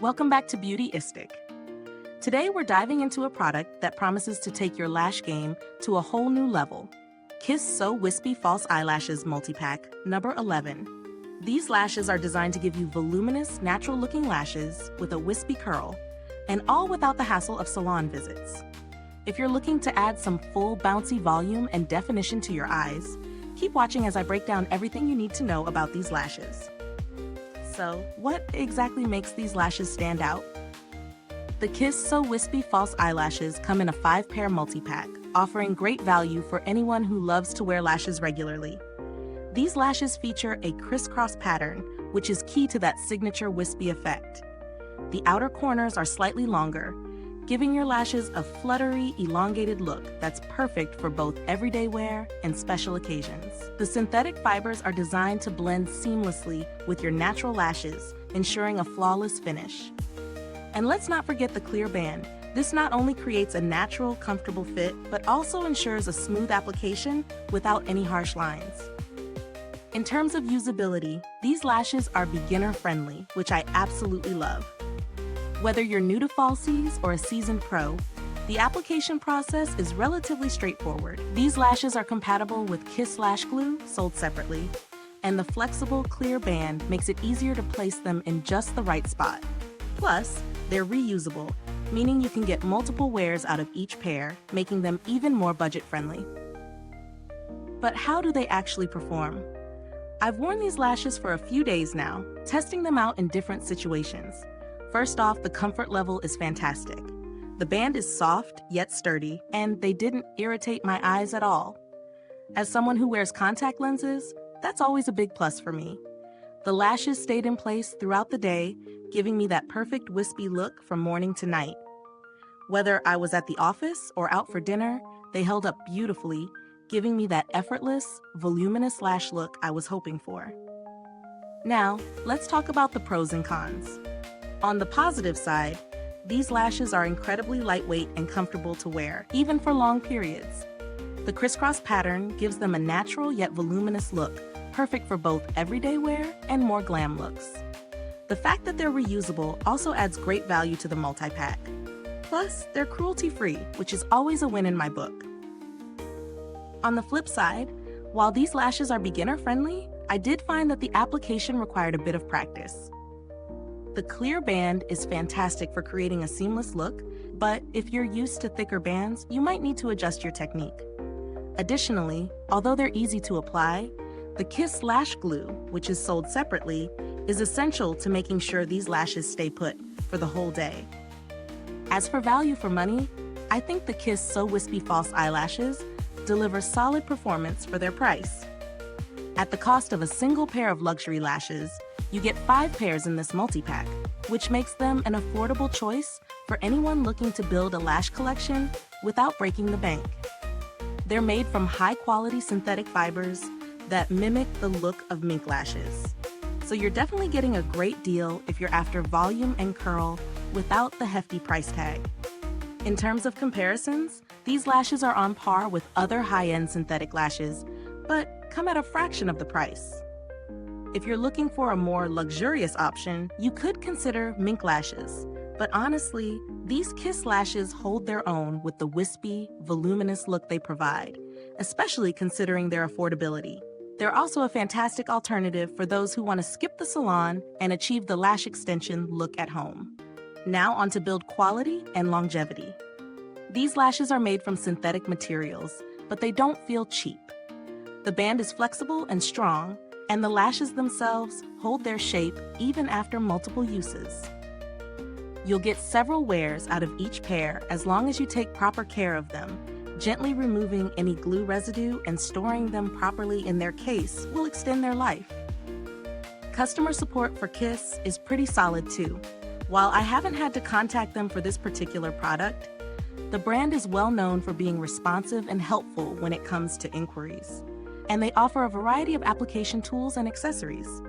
Welcome back to Beautyistic. Today we're diving into a product that promises to take your lash game to a whole new level. Kiss So Wispy False Eyelashes Multipack, number 11. These lashes are designed to give you voluminous, natural-looking lashes with a wispy curl, and all without the hassle of salon visits. If you're looking to add some full, bouncy volume and definition to your eyes, keep watching as I break down everything you need to know about these lashes. So, what exactly makes these lashes stand out? The Kiss So Wispy False Eyelashes come in a 5-pair multi-pack, offering great value for anyone who loves to wear lashes regularly. These lashes feature a crisscross pattern, which is key to that signature wispy effect. The outer corners are slightly longer, giving your lashes a fluttery, elongated look that's perfect for both everyday wear and special occasions. The synthetic fibers are designed to blend seamlessly with your natural lashes, ensuring a flawless finish. And let's not forget the clear band. This not only creates a natural, comfortable fit, but also ensures a smooth application without any harsh lines. In terms of usability, these lashes are beginner-friendly, which I absolutely love. Whether you're new to falsies or a seasoned pro, the application process is relatively straightforward. These lashes are compatible with Kiss Lash Glue, sold separately, and the flexible, clear band makes it easier to place them in just the right spot. Plus, they're reusable, meaning you can get multiple wears out of each pair, making them even more budget-friendly. But how do they actually perform? I've worn these lashes for a few days now, testing them out in different situations. First off, the comfort level is fantastic. The band is soft yet sturdy, and they didn't irritate my eyes at all. As someone who wears contact lenses, that's always a big plus for me. The lashes stayed in place throughout the day, giving me that perfect wispy look from morning to night. Whether I was at the office or out for dinner, they held up beautifully, giving me that effortless, voluminous lash look I was hoping for. Now, let's talk about the pros and cons. On the positive side, these lashes are incredibly lightweight and comfortable to wear, even for long periods. The crisscross pattern gives them a natural yet voluminous look, perfect for both everyday wear and more glam looks. The fact that they're reusable also adds great value to the multi-pack. Plus, they're cruelty-free, which is always a win in my book. On the flip side, while these lashes are beginner-friendly, I did find that the application required a bit of practice. The clear band is fantastic for creating a seamless look, but if you're used to thicker bands, you might need to adjust your technique. Additionally, although they're easy to apply, the Kiss Lash Glue, which is sold separately, is essential to making sure these lashes stay put for the whole day. As for value for money, I think the Kiss So Wispy False Eyelashes deliver solid performance for their price. At the cost of a single pair of luxury lashes, you get 5 pairs in this multi-pack, which makes them an affordable choice for anyone looking to build a lash collection without breaking the bank. They're made from high-quality synthetic fibers that mimic the look of mink lashes. So you're definitely getting a great deal if you're after volume and curl without the hefty price tag. In terms of comparisons, these lashes are on par with other high-end synthetic lashes, but come at a fraction of the price. If you're looking for a more luxurious option, you could consider mink lashes. But honestly, these Kiss lashes hold their own with the wispy, voluminous look they provide, especially considering their affordability. They're also a fantastic alternative for those who want to skip the salon and achieve the lash extension look at home. Now on to build quality and longevity. These lashes are made from synthetic materials, but they don't feel cheap. The band is flexible and strong, and the lashes themselves hold their shape even after multiple uses. You'll get several wears out of each pair as long as you take proper care of them. Gently removing any glue residue and storing them properly in their case will extend their life. Customer support for Kiss is pretty solid too. While I haven't had to contact them for this particular product, the brand is well known for being responsive and helpful when it comes to inquiries. And they offer a variety of application tools and accessories,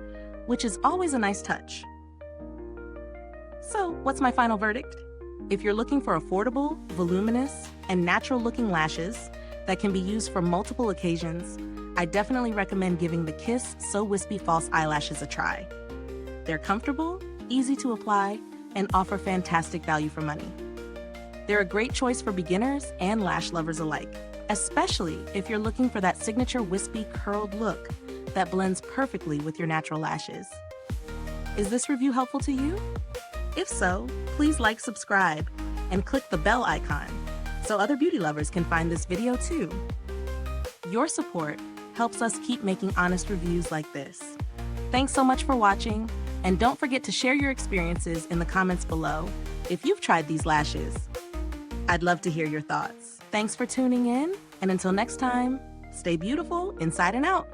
which is always a nice touch. So, what's my final verdict? If you're looking for affordable, voluminous, and natural-looking lashes that can be used for multiple occasions, I definitely recommend giving the Kiss So Wispy False Eyelashes a try. They're comfortable, easy to apply, and offer fantastic value for money. They're a great choice for beginners and lash lovers alike, especially if you're looking for that signature wispy, curled look that blends perfectly with your natural lashes. Is this review helpful to you? If so, please like, subscribe, and click the bell icon so other beauty lovers can find this video too. Your support helps us keep making honest reviews like this. Thanks so much for watching, and don't forget to share your experiences in the comments below if you've tried these lashes. I'd love to hear your thoughts. Thanks for tuning in, and until next time, stay beautiful inside and out.